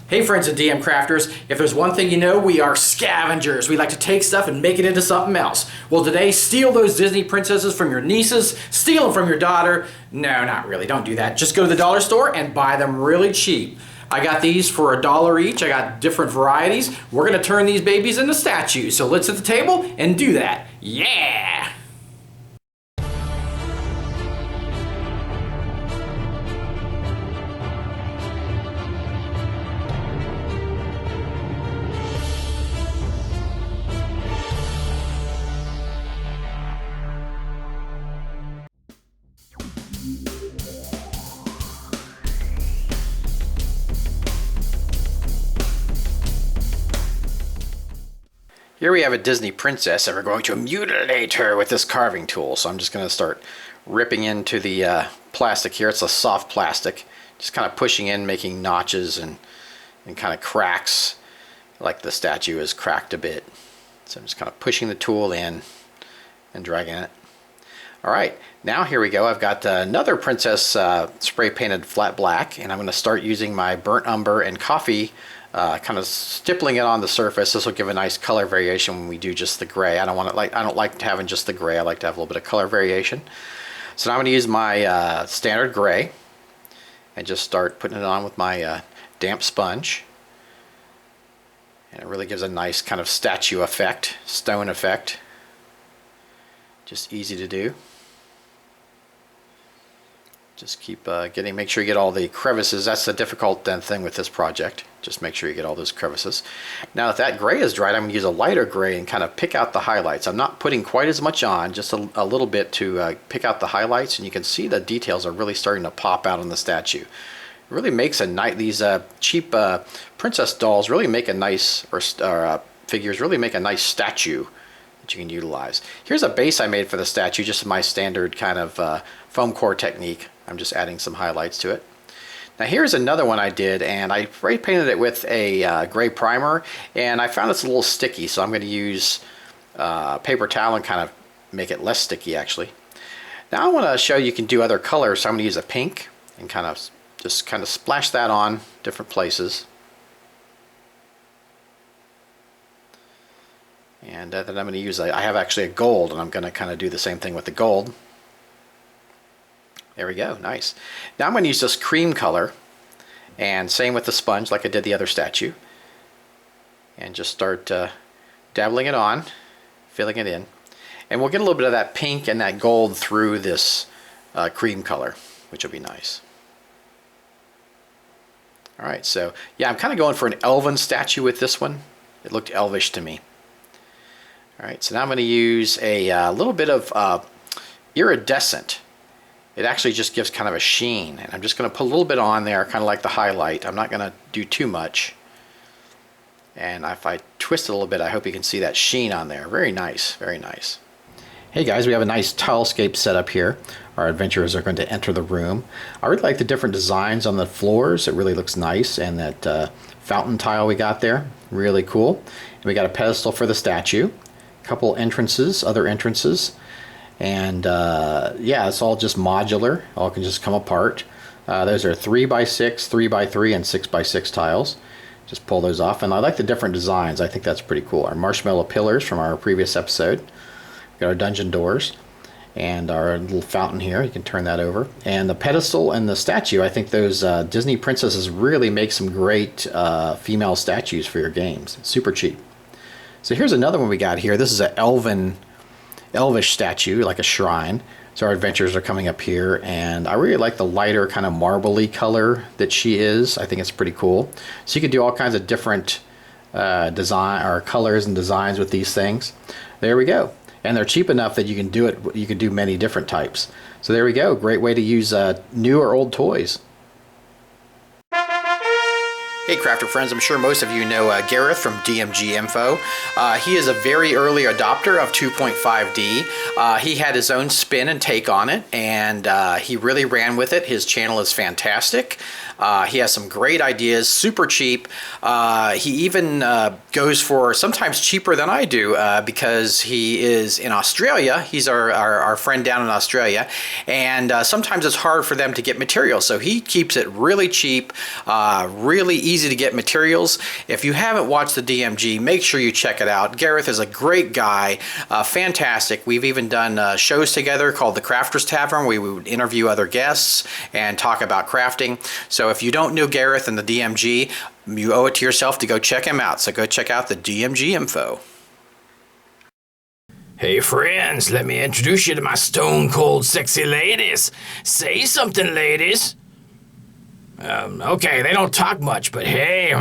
Hey friends of DM Crafters, if there's one thing you know, we are scavengers. We like to take stuff and make it into something else. Well today, steal those Disney princesses from your nieces, steal them from your daughter. No, not really, don't do that. Just go to the dollar store and buy them really cheap. I got these for $1 each. I got different varieties. We're gonna turn these babies into statues. So let's hit the table and do that. Yeah! Here we have a Disney princess and we're going to mutilate her with this carving tool. So I'm just going to start ripping into the plastic here. It's a soft plastic. Just kind of pushing in, making notches and kind of cracks, like the statue is cracked a bit. So I'm just kind of pushing the tool in and dragging it. Alright, now here we go. I've got another princess spray painted flat black, and I'm going to start using my burnt umber and coffee, kind of stippling it on the surface. This will give a nice color variation when we do just the gray. I don't like having just the gray. I like to have a little bit of color variation. So now I'm going to use my standard gray and just start putting it on with my damp sponge. And it really gives a nice kind of statue effect, stone effect. Just easy to do. Just keep make sure you get all the crevices. That's the difficult thing with this project. Just make sure you get all those crevices. Now if that gray is dried, I'm going to use a lighter gray and kind of pick out the highlights. I'm not putting quite as much on, just a little bit to pick out the highlights, and you can see the details are really starting to pop out on the statue. It really makes a nice, these cheap princess dolls really make a nice, or figures really make a nice statue that you can utilize. Here's a base I made for the statue, just my standard kind of foam core technique. I'm just adding some highlights to it. Now here's another one I did, and I spray painted it with a gray primer, and I found it's a little sticky, so I'm going to use paper towel and kind of make it less sticky actually. Now I want to show you can do other colors, so I'm going to use a pink and just kind of splash that on different places. And then I'm going to use, I have actually a gold, and I'm going to kind of do the same thing with the gold. There we go, nice. Now I'm going to use this cream color, and same with the sponge like I did the other statue. And just start dabbling it on, filling it in. And we'll get a little bit of that pink and that gold through this cream color, which will be nice. Alright, so yeah, I'm kind of going for an elven statue with this one. It looked elvish to me. Alright, so now I'm going to use a little bit of iridescent. It actually just gives kind of a sheen, and I'm just going to put a little bit on there, kind of like the highlight. I'm not going to do too much. And if I twist it a little bit, I hope you can see that sheen on there. Very nice, very nice. Hey guys, we have a nice tilescape set up here. Our adventurers are going to enter the room. I really like the different designs on the floors. It really looks nice, and that fountain tile we got there, really cool. And we got a pedestal for the statue, a couple entrances, other entrances. And yeah, it's all just modular. All can just come apart. Those are 3x6, 3x3, and 6x6 tiles. Just pull those off, and I like the different designs. I think that's pretty cool. Our marshmallow pillars from our previous episode. We've got our dungeon doors and our little fountain here. You can turn that over. And the pedestal and the statue, I think those Disney princesses really make some great female statues for your games. Super cheap. So here's another one we got here. This is an elvish statue, like a shrine. So our adventurers are coming up here, and I really like the lighter kind of marbly color that she is. I think it's pretty cool. So you can do all kinds of different design or colors and designs with these things. There we go. And they're cheap enough that you can do it. You can do many different types. So there we go. Great way to use new or old toys. Hey crafter friends, I'm sure most of you know Gareth from DMG Info. He is a very early adopter of 2.5D. He had his own spin and take on it, and he really ran with it. His channel is fantastic. He has some great ideas, super cheap. He even goes for sometimes cheaper than I do because he is in Australia. He's our friend down in Australia, and sometimes it's hard for them to get materials. So he keeps it really cheap, really easy to get materials. If you haven't watched the DMG, make sure you check it out. Gareth is a great guy, fantastic. We've even done shows together called The Crafters Tavern. We would interview other guests and talk about crafting. So if you don't know Gareth and the DMG, you owe it to yourself to go check him out. So go check out the DMG info. Hey friends, let me introduce you to my stone cold sexy ladies. Say something, ladies. Okay, they don't talk much, but hey,